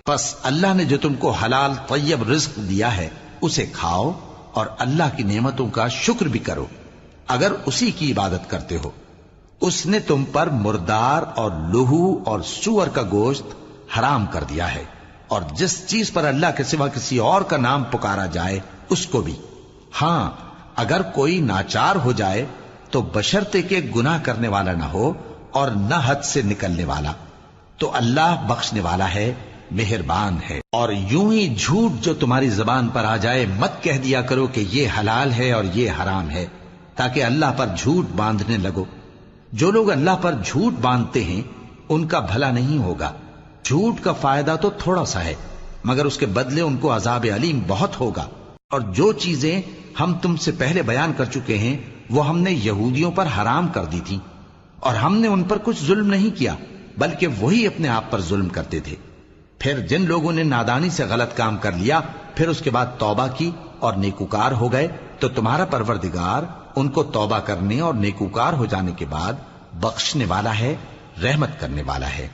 بس اللہ نے جو تم کو حلال طیب رزق دیا ہے اسے کھاؤ اور اللہ کی نعمتوں کا شکر بھی کرو اگر اسی کی عبادت کرتے ہو۔ اس نے تم پر مردار اور لہو اور سور کا گوشت حرام کر دیا ہے، اور جس چیز پر اللہ کے سوا کسی اور کا نام پکارا جائے اس کو بھی۔ ہاں اگر کوئی ناچار ہو جائے تو بشرطے کہ گناہ کرنے والا نہ ہو اور نہ حد سے نکلنے والا، تو اللہ بخشنے والا ہے، مہربان ہے۔ اور یوں ہی جھوٹ جو تمہاری زبان پر آ جائے مت کہہ دیا کرو کہ یہ حلال ہے اور یہ حرام ہے، تاکہ اللہ پر جھوٹ باندھنے لگو۔ جو لوگ اللہ پر جھوٹ باندھتے ہیں ان کا بھلا نہیں ہوگا۔ جھوٹ کا فائدہ تو تھوڑا سا ہے، مگر اس کے بدلے ان کو عذاب علیم بہت ہوگا۔ اور جو چیزیں ہم تم سے پہلے بیان کر چکے ہیں وہ ہم نے یہودیوں پر حرام کر دی تھی، اور ہم نے ان پر کچھ ظلم نہیں کیا بلکہ وہی اپنے آپ پر ظلم کرتے تھے۔ پھر جن لوگوں نے نادانی سے غلط کام کر لیا پھر اس کے بعد توبہ کی اور نیکوکار ہو گئے تو تمہارا پروردگار ان کو توبہ کرنے اور نیکوکار ہو جانے کے بعد بخشنے والا ہے، رحمت کرنے والا ہے۔